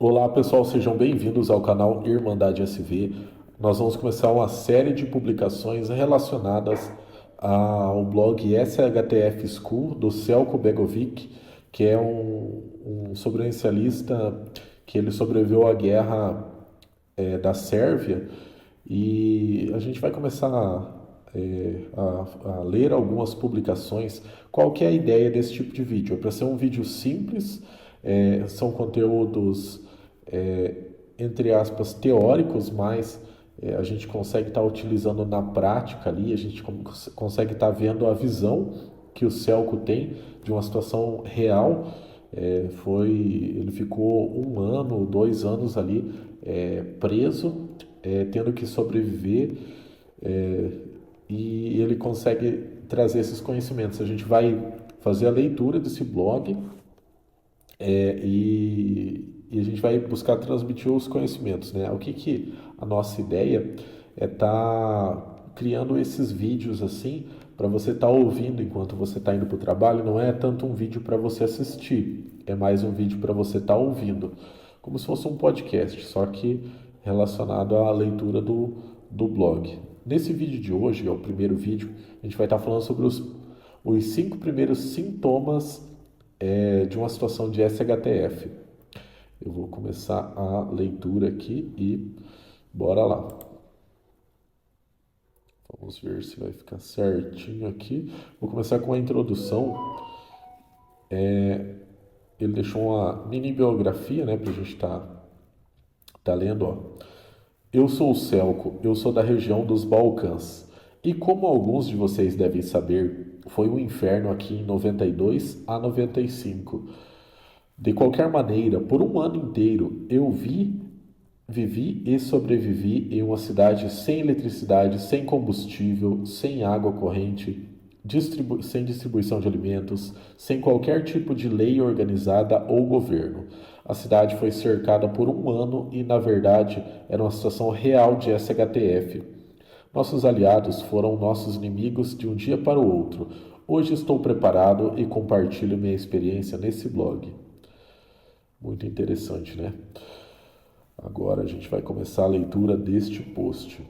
Olá pessoal, sejam bem-vindos ao canal Irmandade SV. Nós vamos começar uma série de publicações relacionadas ao blog SHTF School do Celko Begovic, que é um sobrevivencialista que ele sobreviveu à guerra da Sérvia, e a gente vai começar a ler algumas publicações. Qual que é a ideia desse tipo de vídeo? É para ser um vídeo simples, são conteúdos, é, entre aspas, teóricos, mas a gente consegue estar utilizando na prática ali, a gente consegue estar vendo a visão que o Celco tem de uma situação real. Ele ficou 1 ano, 2 anos ali preso, tendo que sobreviver, é, e ele consegue trazer esses conhecimentos. A gente vai fazer a leitura desse blog, e a gente vai buscar transmitir os conhecimentos, né? O que a nossa ideia é criando esses vídeos assim para você estar ouvindo enquanto você está indo para o trabalho. Não é tanto um vídeo para você assistir, é mais um vídeo para você estar ouvindo, como se fosse um podcast, só que relacionado à leitura do blog. Nesse vídeo de hoje, é o primeiro vídeo, a gente vai estar falando sobre os 5 primeiros sintomas de uma situação de SHTF. Eu vou começar a leitura aqui e bora lá. Vamos ver se vai ficar certinho aqui. Vou começar com a introdução. Ele deixou uma mini biografia, né, para a gente tá lendo. Ó. Eu sou o Celco, eu sou da região dos Balcãs. E como alguns de vocês devem saber, foi um inferno aqui em 92 a 95. De qualquer maneira, por um ano inteiro, vivi e sobrevivi em uma cidade sem eletricidade, sem combustível, sem água corrente, sem distribuição de alimentos, sem qualquer tipo de lei organizada ou governo. A cidade foi cercada por um ano e, na verdade, era uma situação real de SHTF. Nossos aliados foram nossos inimigos de um dia para o outro. Hoje estou preparado e compartilho minha experiência nesse blog. Muito interessante, né? Agora a gente vai começar a leitura deste post.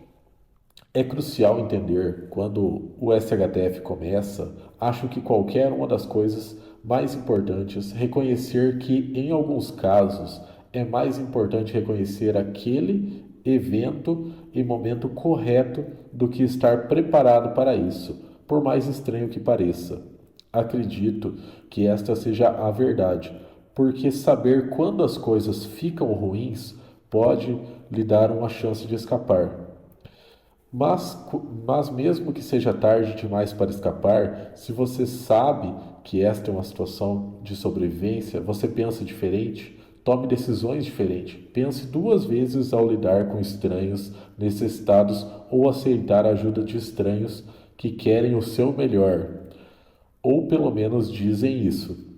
É crucial entender quando o SHTF começa, acho que qualquer uma das coisas mais importantes, reconhecer que, em alguns casos, é mais importante reconhecer aquele evento e momento correto do que estar preparado para isso, por mais estranho que pareça. Acredito que esta seja a verdade, porque saber quando as coisas ficam ruins pode lhe dar uma chance de escapar. Mas mesmo que seja tarde demais para escapar, se você sabe que esta é uma situação de sobrevivência, você pensa diferente, tome decisões diferentes, pense 2 vezes ao lidar com estranhos necessitados ou aceitar a ajuda de estranhos que querem o seu melhor, ou pelo menos dizem isso.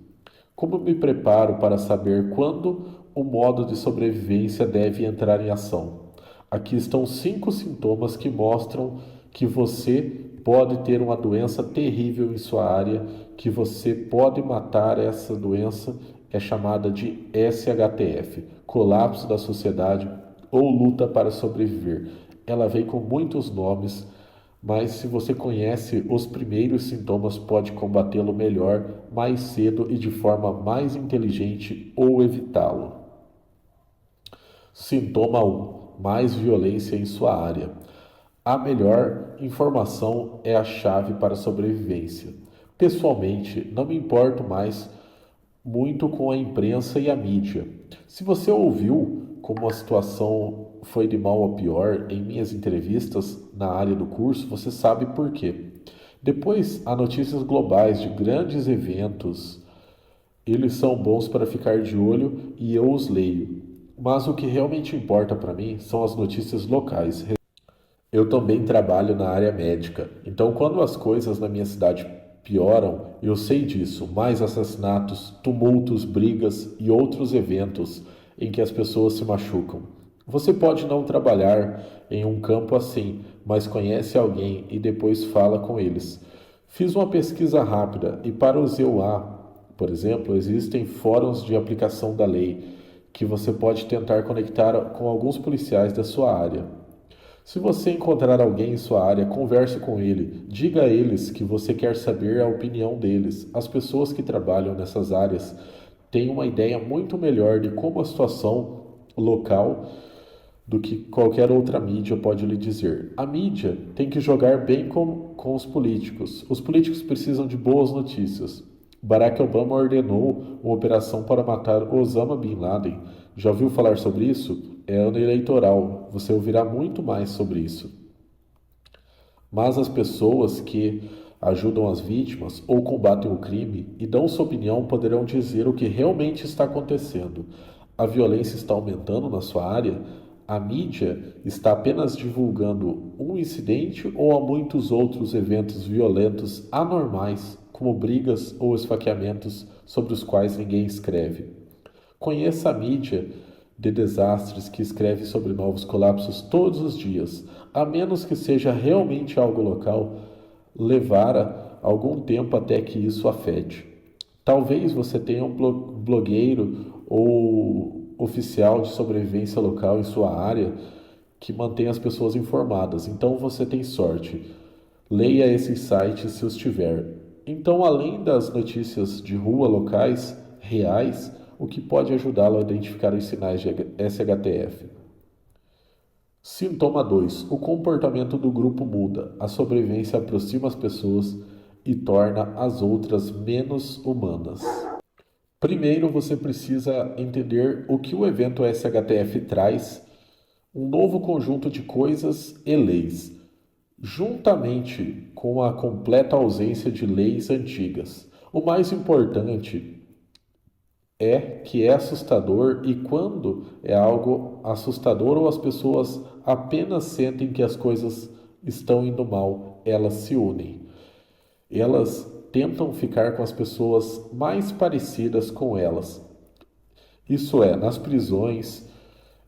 Como me preparo para saber quando o modo de sobrevivência deve entrar em ação? Aqui estão 5 sintomas que mostram que você pode ter uma doença terrível em sua área, que você pode matar. Essa doença é chamada de SHTF, colapso da sociedade ou luta para sobreviver. Ela vem com muitos nomes, mas se você conhece os primeiros sintomas, pode combatê-lo melhor, mais cedo e de forma mais inteligente ou evitá-lo. Sintoma 1. Mais violência em sua área. A melhor informação é a chave para a sobrevivência. Pessoalmente, não me importo mais muito com a imprensa e a mídia. Se você ouviu como a situação foi de mal a pior em minhas entrevistas na área do curso, você sabe por quê. Depois, há notícias globais de grandes eventos. Eles são bons para ficar de olho e eu os leio. Mas o que realmente importa para mim são as notícias locais. Eu também trabalho na área médica, então quando as coisas na minha cidade pioram, eu sei disso. Mais assassinatos, tumultos, brigas e outros eventos em que as pessoas se machucam. Você pode não trabalhar em um campo assim, mas conhece alguém e depois fala com eles. Fiz uma pesquisa rápida e para os EUA, por exemplo, existem fóruns de aplicação da lei que você pode tentar conectar com alguns policiais da sua área. Se você encontrar alguém em sua área, converse com ele. Diga a eles que você quer saber a opinião deles. As pessoas que trabalham nessas áreas têm uma ideia muito melhor de como a situação local do que qualquer outra mídia pode lhe dizer. A mídia tem que jogar bem com os políticos. Os políticos precisam de boas notícias. Barack Obama ordenou uma operação para matar Osama Bin Laden. Já ouviu falar sobre isso? É ano eleitoral. Você ouvirá muito mais sobre isso. Mas as pessoas que ajudam as vítimas ou combatem o crime e dão sua opinião poderão dizer o que realmente está acontecendo. A violência está aumentando na sua área? A mídia está apenas divulgando um incidente ou há muitos outros eventos violentos anormais, como brigas ou esfaqueamentos sobre os quais ninguém escreve? Conheça a mídia de desastres que escreve sobre novos colapsos todos os dias, a menos que seja realmente algo local, levará algum tempo até que isso afete. Talvez você tenha um blogueiro ou oficial de sobrevivência local em sua área que mantém as pessoas informadas. Então você tem sorte. Leia esses sites se os tiver. Então, além das notícias de rua locais reais, o que pode ajudá-lo a identificar os sinais de SHTF? Sintoma 2. O comportamento do grupo muda. A sobrevivência aproxima as pessoas e torna as outras menos humanas. Primeiro, você precisa entender o que o evento SHTF traz, um novo conjunto de coisas e leis, juntamente com a completa ausência de leis antigas. O mais importante é que é assustador e quando é algo assustador ou as pessoas apenas sentem que as coisas estão indo mal, elas se unem. Elas tentam ficar com as pessoas mais parecidas com elas. Isso é, nas prisões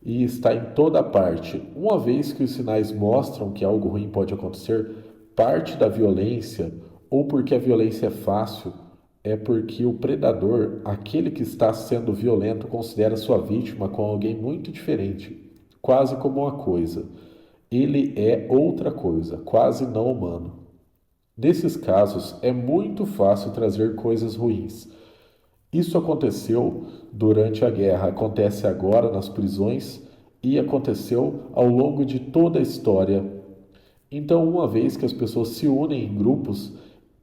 e está em toda parte. Uma vez que os sinais mostram que algo ruim pode acontecer, parte da violência, ou porque a violência é fácil, é porque o predador, aquele que está sendo violento, considera sua vítima como alguém muito diferente, quase como uma coisa. Ele é outra coisa, quase não humano. Nesses casos, é muito fácil trazer coisas ruins. Isso aconteceu durante a guerra, acontece agora nas prisões e aconteceu ao longo de toda a história. Então, uma vez que as pessoas se unem em grupos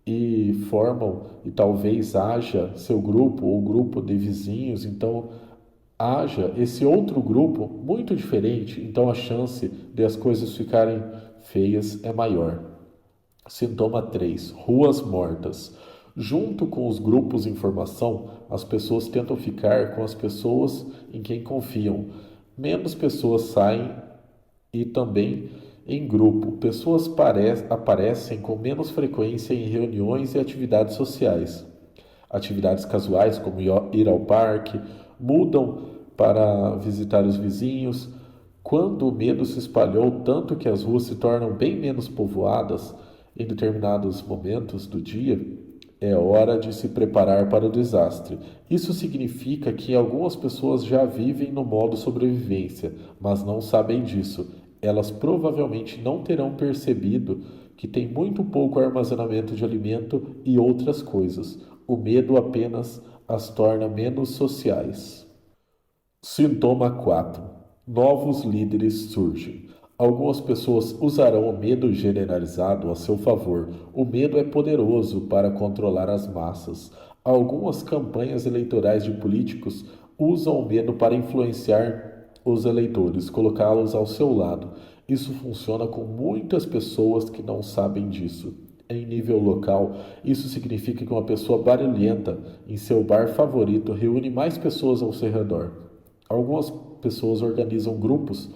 e formam, e talvez haja seu grupo ou grupo de vizinhos, então haja esse outro grupo muito diferente, então a chance de as coisas ficarem feias é maior. Sintoma 3. Ruas mortas. Junto com os grupos de informação, as pessoas tentam ficar com as pessoas em quem confiam. Menos pessoas saem e também em grupo. Pessoas aparecem com menos frequência em reuniões e atividades sociais. Atividades casuais, como ir ao parque, mudam para visitar os vizinhos. Quando o medo se espalhou tanto que as ruas se tornam bem menos povoadas em determinados momentos do dia, é hora de se preparar para o desastre. Isso significa que algumas pessoas já vivem no modo sobrevivência, mas não sabem disso. Elas provavelmente não terão percebido que tem muito pouco armazenamento de alimento e outras coisas. O medo apenas as torna menos sociais. Sintoma 4. Novos líderes surgem. Algumas pessoas usarão o medo generalizado a seu favor. O medo é poderoso para controlar as massas. Algumas campanhas eleitorais de políticos usam o medo para influenciar os eleitores, colocá-los ao seu lado. Isso funciona com muitas pessoas que não sabem disso. Em nível local, isso significa que uma pessoa barulhenta em seu bar favorito reúne mais pessoas ao seu redor. Algumas pessoas organizam grupos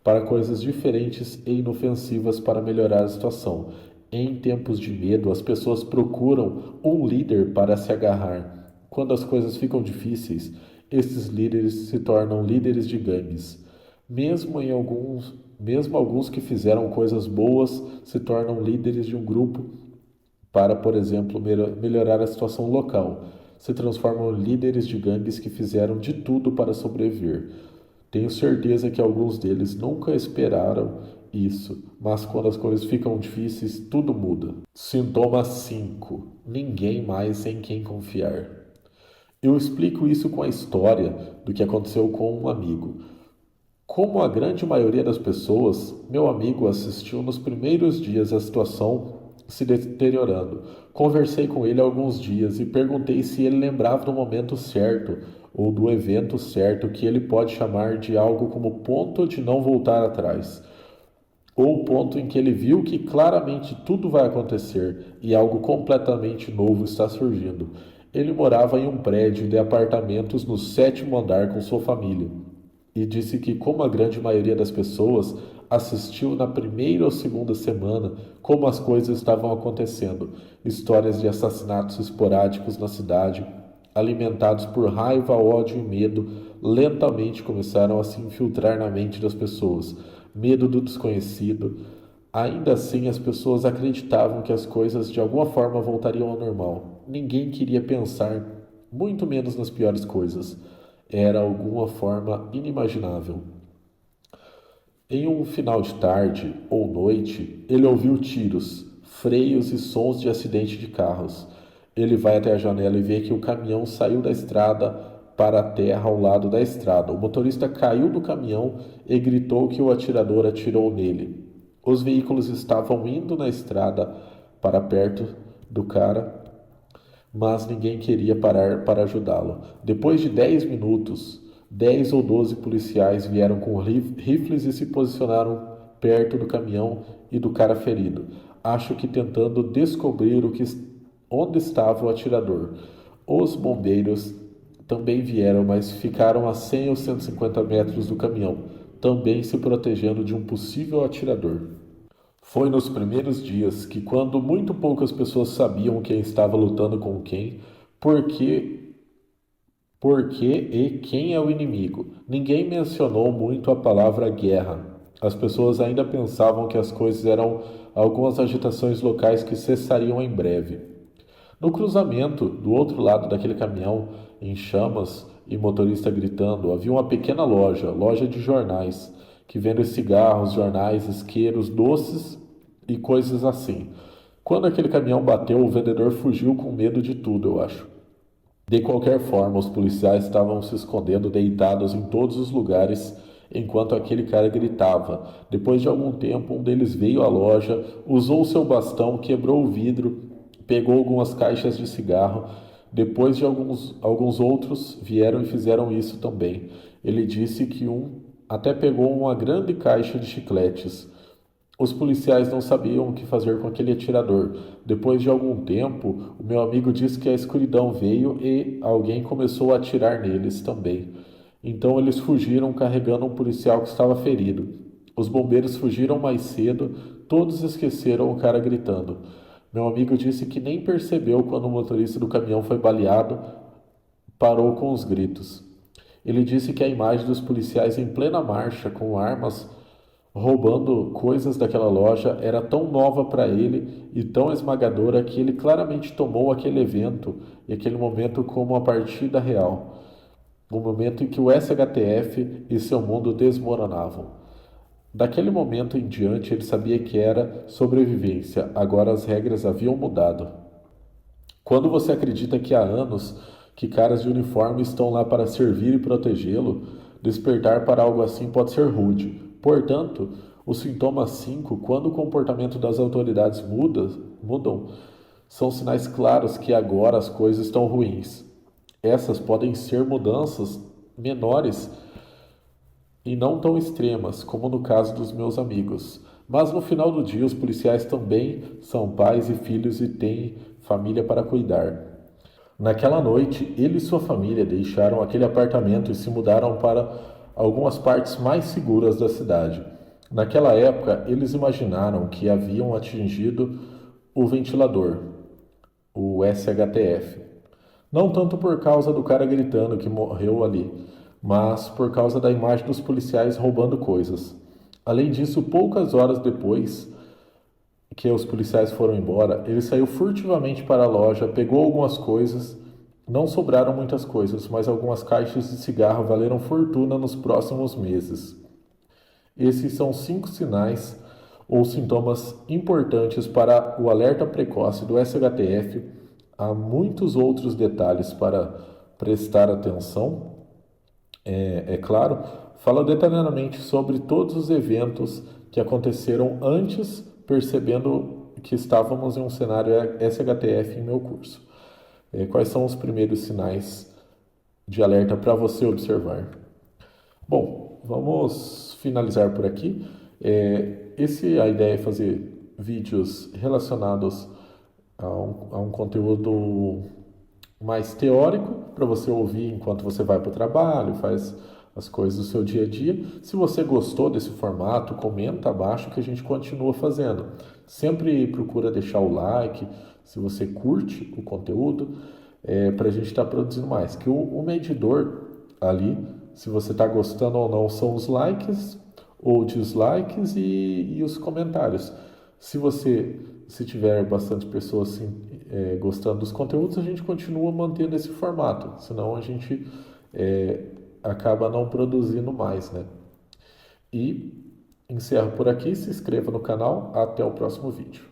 para coisas diferentes e inofensivas para melhorar a situação. Em tempos de medo, as pessoas procuram um líder para se agarrar. Quando as coisas ficam difíceis, esses líderes se tornam líderes de gangues. Mesmo alguns que fizeram coisas boas se tornam líderes de um grupo para, por exemplo, melhorar a situação local. se transformam em líderes de gangues que fizeram de tudo para sobreviver. Tenho certeza que alguns deles nunca esperaram isso, mas quando as coisas ficam difíceis, tudo muda. Sintoma 5: ninguém mais em quem confiar. Eu explico isso com a história do que aconteceu com um amigo. Como a grande maioria das pessoas, meu amigo assistiu nos primeiros dias a situação se deteriorando. Conversei com ele alguns dias e perguntei se ele lembrava do momento certo ou do evento certo que ele pode chamar de algo como ponto de não voltar atrás, ou o ponto em que ele viu que claramente tudo vai acontecer e algo completamente novo está surgindo. Ele morava em um prédio de apartamentos no 7º andar com sua família e disse que, como a grande maioria das pessoas, assistiu na primeira ou segunda semana como as coisas estavam acontecendo. Histórias de assassinatos esporádicos na cidade, alimentados por raiva, ódio e medo, lentamente começaram a se infiltrar na mente das pessoas. Medo do desconhecido. Ainda assim, as pessoas acreditavam que as coisas de alguma forma voltariam ao normal. Ninguém queria pensar, muito menos nas piores coisas. Era alguma forma inimaginável. Em um final de tarde ou noite, ele ouviu tiros, freios e sons de acidente de carros. Ele vai até a janela e vê que o caminhão saiu da estrada para a terra ao lado da estrada. O motorista caiu do caminhão e gritou que o atirador atirou nele. Os veículos estavam indo na estrada para perto do cara, mas ninguém queria parar para ajudá-lo. Depois de 10 minutos, 10 ou 12 policiais vieram com rifles e se posicionaram perto do caminhão e do cara ferido. Acho que tentando descobrir onde estava o atirador. Os bombeiros também vieram, mas ficaram a 100 ou 150 metros do caminhão, também se protegendo de um possível atirador. Foi nos primeiros dias que, quando muito poucas pessoas sabiam quem estava lutando com quem, por que e quem é o inimigo, ninguém mencionou muito a palavra guerra. As pessoas ainda pensavam que as coisas eram algumas agitações locais que cessariam em breve. No cruzamento, do outro lado daquele caminhão, em chamas e motorista gritando, havia uma pequena loja de jornais, que vende cigarros, jornais, isqueiros, doces e coisas assim. Quando aquele caminhão bateu, o vendedor fugiu com medo de tudo, eu acho. De qualquer forma, os policiais estavam se escondendo deitados em todos os lugares enquanto aquele cara gritava. Depois de algum tempo, um deles veio à loja, usou seu bastão, quebrou o vidro, pegou algumas caixas de cigarro. Depois de alguns outros vieram e fizeram isso também. Ele disse que um até pegou uma grande caixa de chicletes. Os policiais não sabiam o que fazer com aquele atirador. Depois de algum tempo, o meu amigo disse que a escuridão veio e alguém começou a atirar neles também. Então eles fugiram carregando um policial que estava ferido. Os bombeiros fugiram mais cedo, todos esqueceram o cara gritando. Meu amigo disse que nem percebeu quando o motorista do caminhão foi baleado, parou com os gritos. Ele disse que a imagem dos policiais em plena marcha, com armas, roubando coisas daquela loja, era tão nova para ele e tão esmagadora que ele claramente tomou aquele evento e aquele momento como a partida real. O momento em que o SHTF e seu mundo desmoronavam. Daquele momento em diante, ele sabia que era sobrevivência, agora as regras haviam mudado. Quando você acredita que há anos que caras de uniforme estão lá para servir e protegê-lo, despertar para algo assim pode ser rude. Portanto, o sintoma 5, quando o comportamento das autoridades mudam, são sinais claros que agora as coisas estão ruins. Essas podem ser mudanças menores e não tão extremas, como no caso dos meus amigos. Mas no final do dia, os policiais também são pais e filhos e têm família para cuidar. Naquela noite, ele e sua família deixaram aquele apartamento e se mudaram para algumas partes mais seguras da cidade. Naquela época, eles imaginaram que haviam atingido o ventilador, o SHTF. Não tanto por causa do cara gritando que morreu ali, mas por causa da imagem dos policiais roubando coisas. Além disso, poucas horas depois que os policiais foram embora, ele saiu furtivamente para a loja, pegou algumas coisas Não sobraram muitas coisas, mas algumas caixas de cigarro valeram fortuna nos próximos meses. Esses são 5 sinais ou sintomas importantes para o alerta precoce do SHTF. Há muitos outros detalhes para prestar atenção. É claro, fala detalhadamente sobre todos os eventos que aconteceram antes, percebendo que estávamos em um cenário SHTF em meu curso. Quais são os primeiros sinais de alerta para você observar? Bom, vamos finalizar por aqui. A ideia é fazer vídeos relacionados a um conteúdo mais teórico para você ouvir enquanto você vai para o trabalho, faz as coisas do seu dia a dia. Se você gostou desse formato, comenta abaixo que a gente continua fazendo. Sempre procura deixar o like, se você curte o conteúdo, para a gente estar produzindo mais. Que o medidor ali, se você está gostando ou não, são os likes ou dislikes e os comentários. Se tiver bastante pessoas assim, gostando dos conteúdos, a gente continua mantendo esse formato, senão a gente acaba não produzindo mais, né? E encerro por aqui, se inscreva no canal, até o próximo vídeo.